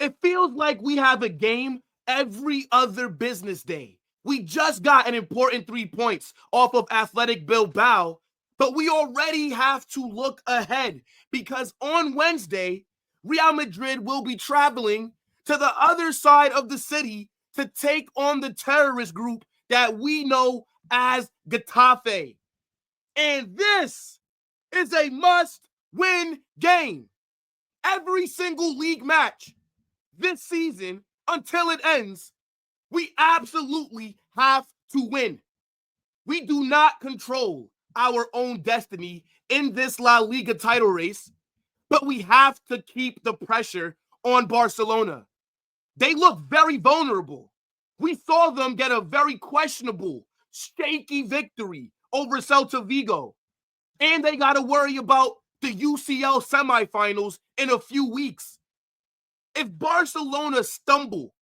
It feels like we have a game every other business day. We just got an important 3 points off of Athletic Bilbao, but we already have to look ahead because on Wednesday, Real Madrid will be traveling to the other side of the city to take on the terrorist group that we know as Getafe. And this is a must-win game. Every single league match this season until it ends, we absolutely have to win. We do not control our own destiny in this La Liga title race, but we have to keep the pressure on Barcelona. They look very vulnerable. We saw them get a very questionable, shaky victory over Celta Vigo. And they got to worry about the UCL semifinals in a few weeks. If Barcelona stumble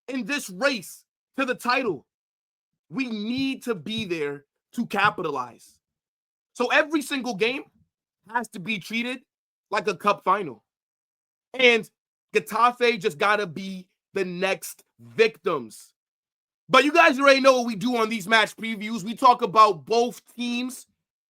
in this race to the title, we need to be there to capitalize. So every single game has to be treated like a cup final. And Getafe just got to be the next victims. But you guys already know what we do on these match previews. We talk about both teams.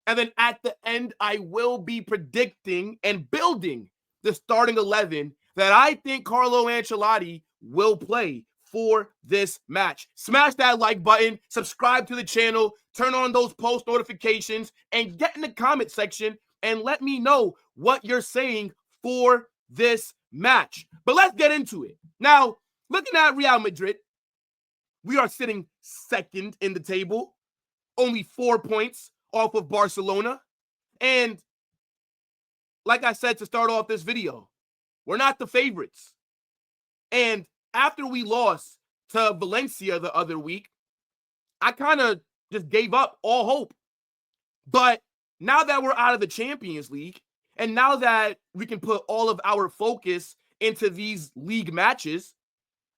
And then at the end, I will be predicting and building the starting 11 that I think Carlo Ancelotti will play for this match. Smash that like button, subscribe to the channel, turn on those post notifications, and get in the comment section and let me know what you're saying for this match. But let's get into it. Now, looking at Real Madrid, we are sitting second in the table, only 4 points off of Barcelona. And like I said to start off this video, we're not the favorites. And after we lost to Valencia the other week, I kind of just gave up all hope. But now that we're out of the Champions League, and now that we can put all of our focus into these league matches,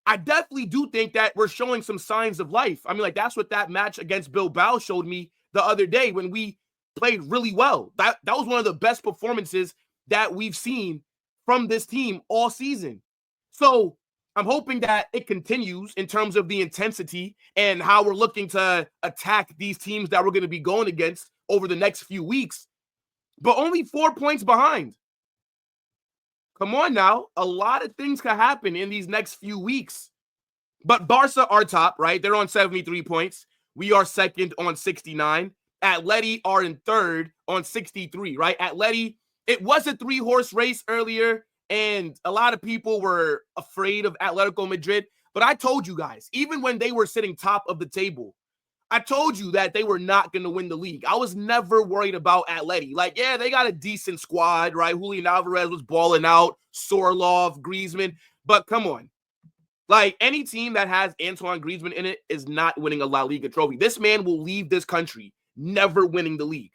I definitely do think that we're showing some signs of life. I mean, like, that's what that match against Bilbao showed me the other day when we played really well. That was one of the best performances that we've seen from this team all season. So I'm hoping that it continues in terms of the intensity and how we're looking to attack these teams that we're going to be going against over the next few weeks. But only 4 points behind. Come on now. A lot of things can happen in these next few weeks. But Barca are top, right? They're on 73 points. We are second on 69. Atleti are in third on 63, right? Atleti, it was a 3-horse race earlier, and a lot of people were afraid of Atletico Madrid. But I told you guys, even when they were sitting top of the table, I told you that they were not going to win the league. I was never worried about Atleti. Like, yeah, they got a decent squad, right? Julian Alvarez was balling out, Sorloth, Griezmann. But come on. Like, any team that has Antoine Griezmann in it is not winning a La Liga trophy. This man will leave this country never winning the league.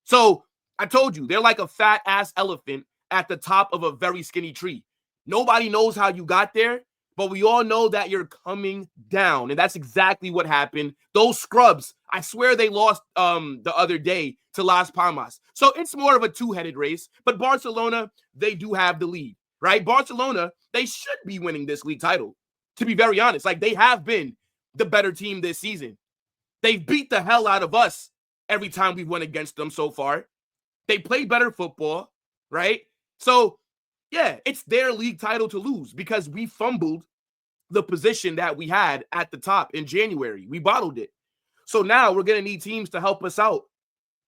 So I told you, they're like a fat-ass elephant at the top of a very skinny tree. Nobody knows how you got there, but we all know that you're coming down, and that's exactly what happened. Those scrubs, I swear they lost the other day to Las Palmas. So it's more of a two-headed race, but Barcelona, they do have the lead, right? Barcelona, they should be winning this league title, to be very honest. Like, they have been the better team this season. They've beat the hell out of us every time we've went against them so far. They play better football, right? So, yeah, it's their league title to lose because we fumbled the position that we had at the top in January. We bottled it. So now we're going to need teams to help us out.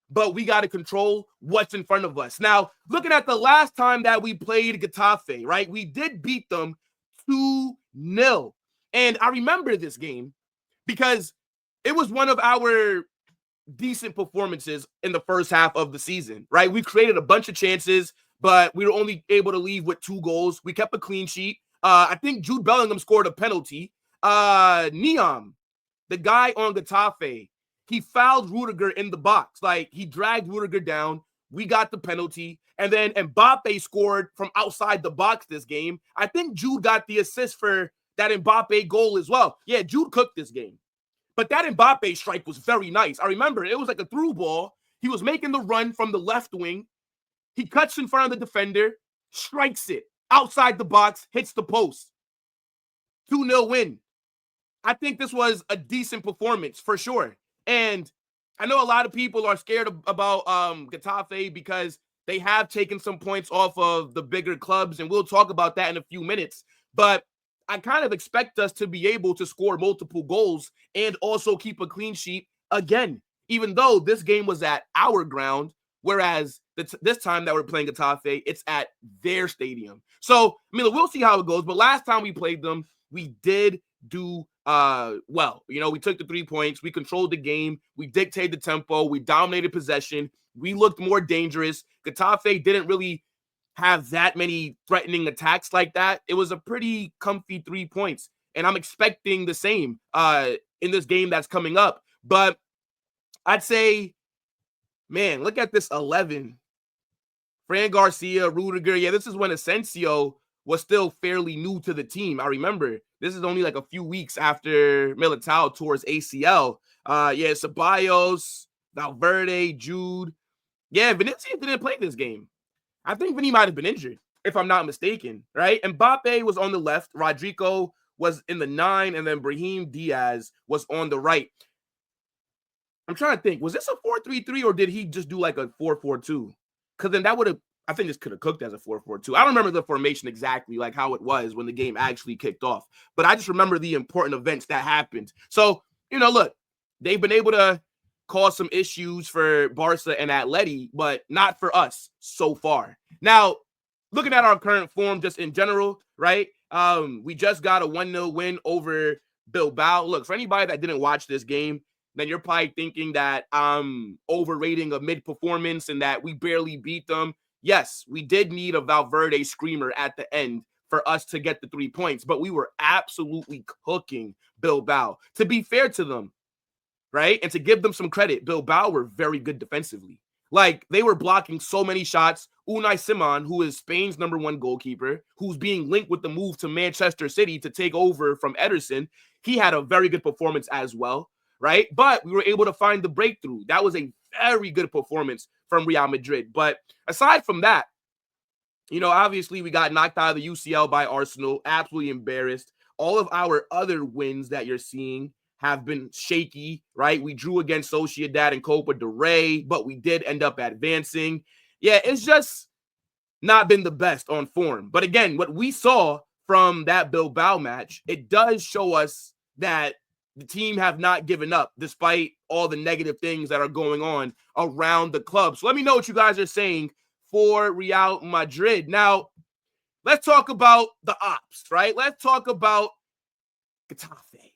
But we got to control what's in front of us. Now, looking at the last time that we played Getafe, right? We did beat them 2-0. And I remember this game because it was one of our decent performances in the first half of the season, right? We created a bunch of chances, but we were only able to leave with 2 goals. We kept a clean sheet. I think Jude Bellingham scored a penalty. Niam, the guy on Getafe, he fouled Rudiger in the box. Like, he dragged Rudiger down. We got the penalty. And then Mbappe scored from outside the box this game. I think Jude got the assist for that Mbappe goal as well. Yeah, Jude cooked this game. But that Mbappe strike was very nice. I remember it was like a through ball. He was making the run from the left wing. He cuts in front of the defender, strikes it. outside the box, hits the post. 2-0 win. I think this was a decent performance for sure. And I know a lot of people are scared about Getafe because they have taken some points off of the bigger clubs, and we'll talk about that in a few minutes. But I kind of expect us to be able to score multiple goals and also keep a clean sheet again, even though this game was at our ground, whereas this time that we're playing Getafe, it's at their stadium. So, I mean, we'll see how it goes. But last time we played them, we did do well. You know, we took the 3 points, we controlled the game, we dictated the tempo, we dominated possession, we looked more dangerous. Getafe didn't really have that many threatening attacks like that. It was a pretty comfy 3 points, and I'm expecting the same in this game that's coming up. But I'd say, man, look at this 11. Fran Garcia, Rudiger. Yeah, this is when Asensio was still fairly new to the team. I remember this is only like a few weeks after Militao tore his ACL. Yeah, Ceballos, Valverde, Jude. Yeah, Vinicius didn't play this game. I think Vinny might have been injured, if I'm not mistaken, right? Mbappe was on the left, Rodrigo was in the 9, and then Brahim Diaz was on the right. I'm trying to think, was this a 4-3-3 or did he just do like a 4-4-2? Because then that would have, I think this could have cooked as a 4-4-2. I don't remember the formation exactly, like how it was when the game actually kicked off. But I just remember the important events that happened. So, you know, look, they've been able to cause some issues for Barca and Atleti, but not for us so far. Now, looking at our current form just in general, right? We just got a 1-0 win over Bilbao. Look, for anybody that didn't watch this game, then you're probably thinking that I'm overrating a mid-performance and that we barely beat them. Yes, we did need a Valverde screamer at the end for us to get the 3 points, but we were absolutely cooking Bilbao. To be fair to them, right, and to give them some credit, Bilbao were very good defensively. Like, they were blocking so many shots. Unai Simon, who is Spain's #1 goalkeeper, who's being linked with the move to Manchester City to take over from Ederson, he had a very good performance as well. Right? But we were able to find the breakthrough. That was a very good performance from Real Madrid. But aside from that, you know, obviously we got knocked out of the UCL by Arsenal, absolutely embarrassed. All of our other wins that you're seeing have been shaky, right? We drew against Sociedad and Copa del Rey, but we did end up advancing. Yeah, it's just not been the best on form. But again, what we saw from that Bilbao match, it does show us that the team have not given up despite all the negative things that are going on around the club. So let me know what you guys are saying for Real Madrid. Now, let's talk about the ops, right? Let's talk about Getafe.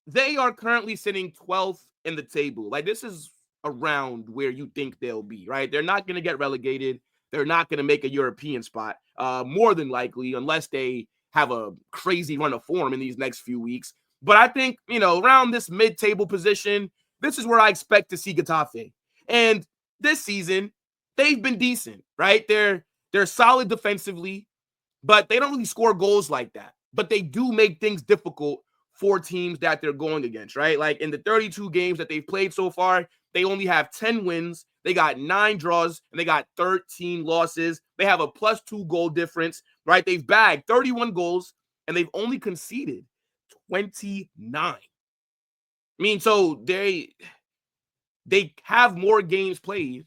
They are currently sitting 12th in the table. Like, this is around where you think they'll be, right? They're not going to get relegated. They're not going to make a European spot, more than likely, unless they have a crazy run of form in these next few weeks. But I think, you know, around this mid-table position, this is where I expect to see Getafe. And this season, they've been decent, right? They're solid defensively, but they don't really score goals like that. But they do make things difficult for teams that they're going against, right? Like in the 32 games that they've played so far, they only have 10 wins. They got 9 draws, and they got 13 losses. They have a +2 goal difference, right? They've bagged 31 goals, and they've only conceded 29. I mean, so they have more games played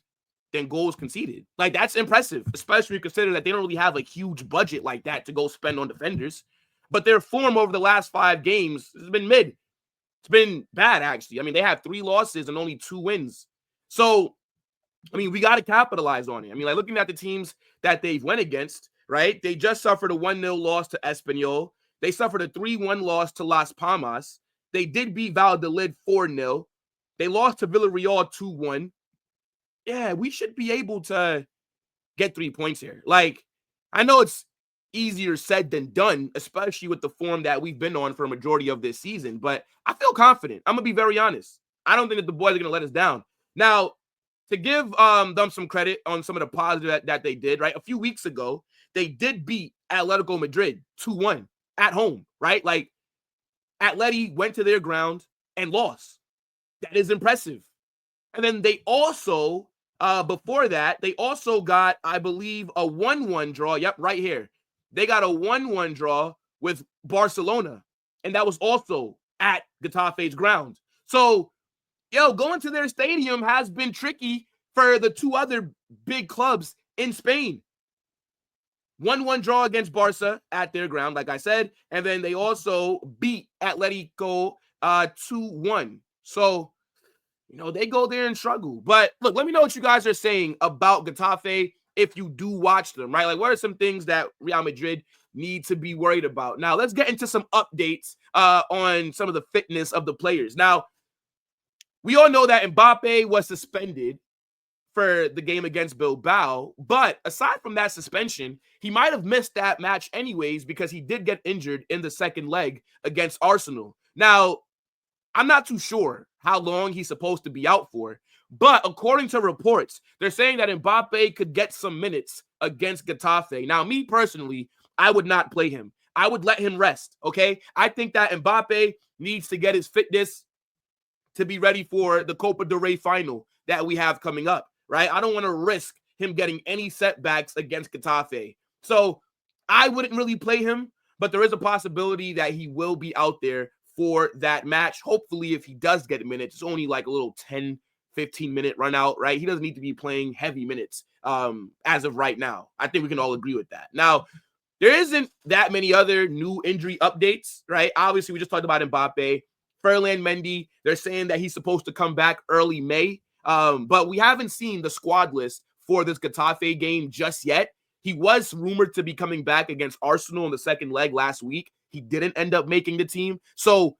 than goals conceded. Like, that's impressive, especially considering that they don't really have a huge budget like that to go spend on defenders. But their form over the last 5 games has been mid. It's been bad, actually. I mean, they have 3 losses and only 2 wins. So, I mean, we got to capitalize on it. I mean, like, looking at the teams that they've went against, right? They just suffered a 1-0 loss to Espanyol. They suffered a 3-1 loss to Las Palmas. They did beat Valladolid 4-0. They lost to Villarreal 2-1. Yeah, we should be able to get 3 points here. Like, I know it's easier said than done, especially with the form that we've been on for a majority of this season, but I feel confident. I'm going to be very honest. I don't think that the boys are going to let us down. Now, to give them some credit on some of the positive that they did, right? A few weeks ago, they did beat Atletico Madrid 2-1 at home, right? Like, Atleti went to their ground and lost. That is impressive. And then they also, before that, they also got, I believe, a 1-1 draw. Yep, right here. they got a 1-1 draw with Barcelona, and that was also at Getafe's ground. So, going to their stadium has been tricky for the two other big clubs in Spain. 1-1 draw against Barca at their ground, like I said, and then they also beat Atletico 2-1. So, they go there and struggle. But look, let me know what you guys are saying about Getafe if you do watch them, right? Like, what are some things that Real Madrid need to be worried about? Now, let's get into some updates on some of the fitness of the players. Now, we all know that Mbappe was suspended for the game against Bilbao, but aside from that suspension, he might have missed that match anyways because he did get injured in the second leg against Arsenal. Now, I'm not too sure how long he's supposed to be out for, but according to reports, they're saying that Mbappe could get some minutes against Getafe. Now, me personally, I would not play him. I would let him rest, okay? I think that Mbappe needs to get his fitness to be ready for the Copa del Rey final that we have coming up, right? I don't want to risk him getting any setbacks against Getafe. So I wouldn't really play him, but there is a possibility that he will be out there for that match. Hopefully, if he does get minutes, it's only like a little 10, 15-minute run out, right? He doesn't need to be playing heavy minutes as of right now. I think we can all agree with that. Now, there isn't that many other new injury updates, right? Obviously, we just talked about Mbappe. Ferland Mendy, they're saying that he's supposed to come back early May, but we haven't seen the squad list for this Getafe game just yet. He was rumored to be coming back against Arsenal in the second leg last week. He didn't end up making the team. So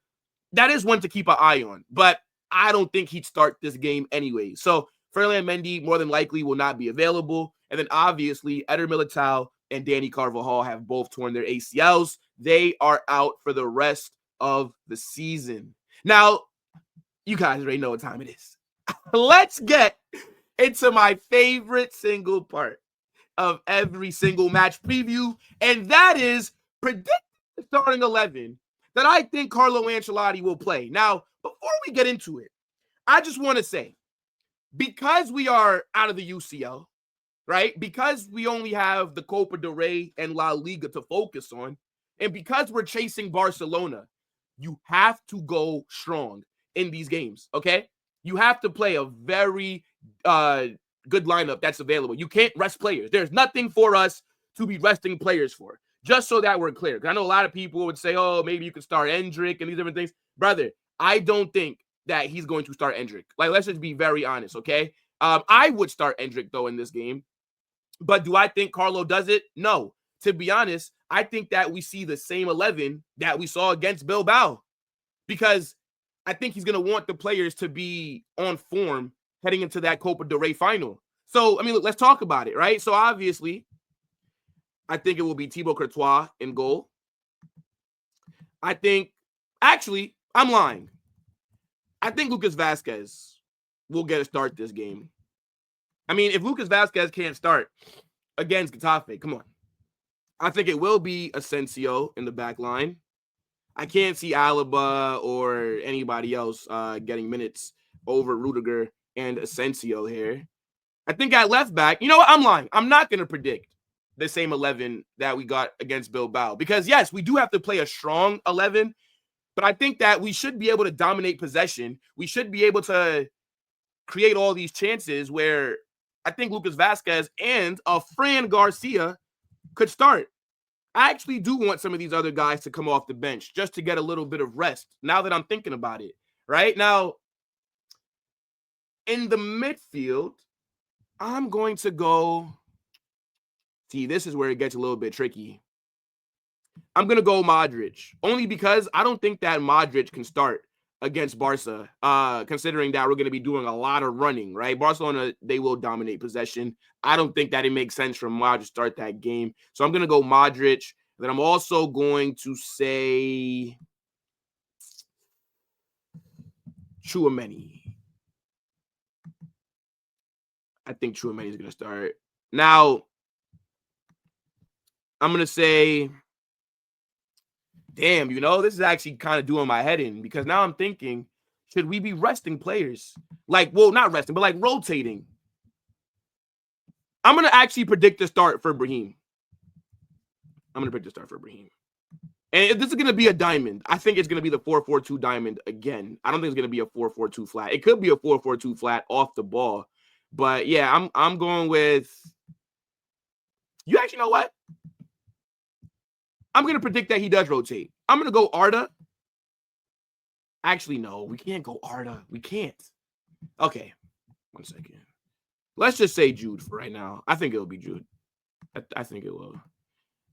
that is one to keep an eye on, but I don't think he'd start this game anyway. So Ferland Mendy more than likely will not be available. And then obviously Eder Militao and Danny Carvajal have both torn their ACLs. They are out for the rest of the season. Now, you guys already know what time it is. Let's get into my favorite single part of every single match preview, and that is predict the starting 11 that I think Carlo Ancelotti will play. Now, before we get into it, I just want to say, because we are out of the UCL, right? Because we only have the Copa del Rey and La Liga to focus on, and because we're chasing Barcelona, you have to go strong in these games, okay? You have to play a very good lineup that's available. You can't rest players. There's nothing for us to be resting players for, just so that we're clear. Because I know a lot of people would say, oh, maybe you could start Endrick and these different things. Brother, I don't think that he's going to start Endrick. Like, let's just be very honest, okay? I would start Endrick, though, in this game. But do I think Carlo does it? No. To be honest, I think that we see the same 11 that we saw against Bilbao, because I think he's going to want the players to be on form heading into that Copa del Rey final. So, I mean, look, let's talk about it, right? So, obviously, I think it will be Thibaut Courtois in goal. Actually, I'm lying. I think Lucas Vazquez will get a start this game. I mean, if Lucas Vazquez can't start against Getafe, come on. I think it will be Asensio in the back line. I can't see Alaba or anybody else getting minutes over Rudiger and Asensio here. I think at left back, you know what? I'm lying. I'm not going to predict the same 11 that we got against Bilbao, because, yes, we do have to play a strong 11, but I think that we should be able to dominate possession. We should be able to create all these chances where I think Lucas Vazquez and Fran Garcia could start. I actually do want some of these other guys to come off the bench just to get a little bit of rest now that I'm thinking about it, right? Now, in the midfield, I'm going to go... See, this is where it gets a little bit tricky. I'm going to go Modric, only because I don't think that Modric can start against Barca, considering that we're going to be doing a lot of running, right? Barcelona, they will dominate possession. I don't think that it makes sense for Modric to start that game. So I'm going to go Modric. Then I'm also going to say Tchouaméni. I think Tchouaméni is going to start. Now, I'm going to say, damn, this is actually kind of doing my head in, because now I'm thinking, should we be resting players? Like, well, not resting, but like rotating. I'm going to actually predict the start for Brahim. I'm going to pick the start for Brahim. And this is going to be a diamond. I think it's going to be the 4-4-2 diamond again. I don't think it's going to be a 4-4-2 flat. It could be a 4-4-2 flat off the ball. But yeah, I'm going with, you actually know what? I'm going to predict that he does rotate. I'm going to go Arda. Actually, no, we can't go Arda. We can't. Okay, 1 second. Let's just say Jude for right now. I think it'll be Jude. I think it will.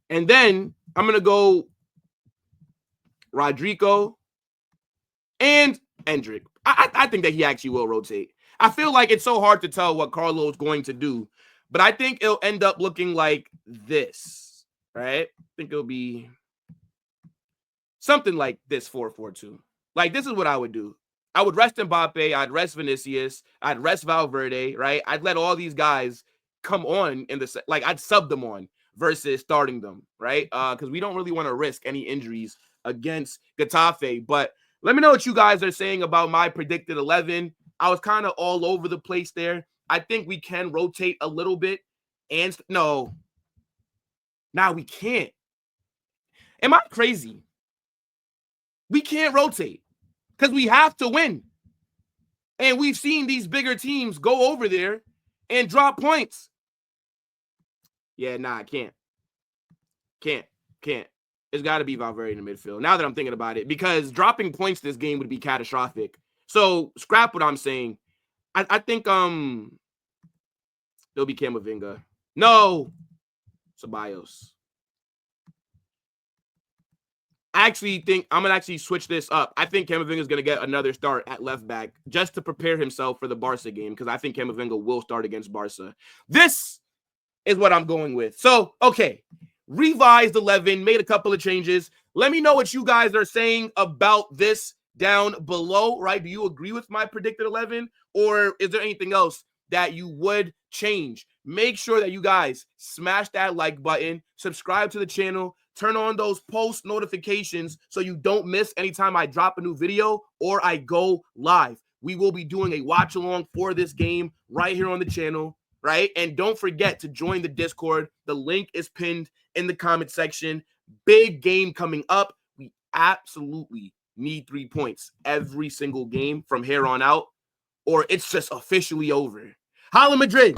And then I'm going to go Rodrigo and Endrick. I think that he actually will rotate. I feel like it's so hard to tell what Carlo's going to do, but I think it'll end up looking like this, right? I think it'll be something like this 4-4-2. Like, this is what I would do. I would rest Mbappe. I'd rest Vinicius. I'd rest Valverde, right? I'd let all these guys come on in the, like, I'd sub them on versus starting them, right? Because we don't really want to risk any injuries against Getafe. But let me know what you guys are saying about my predicted 11. I was kind of all over the place there. I think we can rotate a little bit. And no, now we can't. Am I crazy? We can't rotate because we have to win. And we've seen these bigger teams go over there and drop points. Yeah, nah, I can't. Can't. It's got to be Valverde in the midfield. Now that I'm thinking about it, because dropping points this game would be catastrophic. So scrap what I'm saying. I think it'll be Camavinga. No, Ceballos. I actually think I'm going to actually switch this up. I think Camavinga is going to get another start at left back just to prepare himself for the Barca game, because I think Camavinga will start against Barca. This is what I'm going with. So, okay, revised 11, made a couple of changes. Let me know what you guys are saying about this down below, right? Do you agree with my predicted 11, or is there anything else that you would change? Make sure that you guys smash that like button, subscribe to the channel, turn on those post notifications so you don't miss anytime I drop a new video or I go live. We will be doing a watch along for this game right here on the channel, right? And don't forget to join the Discord. The link is pinned in the comment section. Big game coming up. We absolutely need 3 points every single game from here on out, or it's just officially over. Holla Madrid!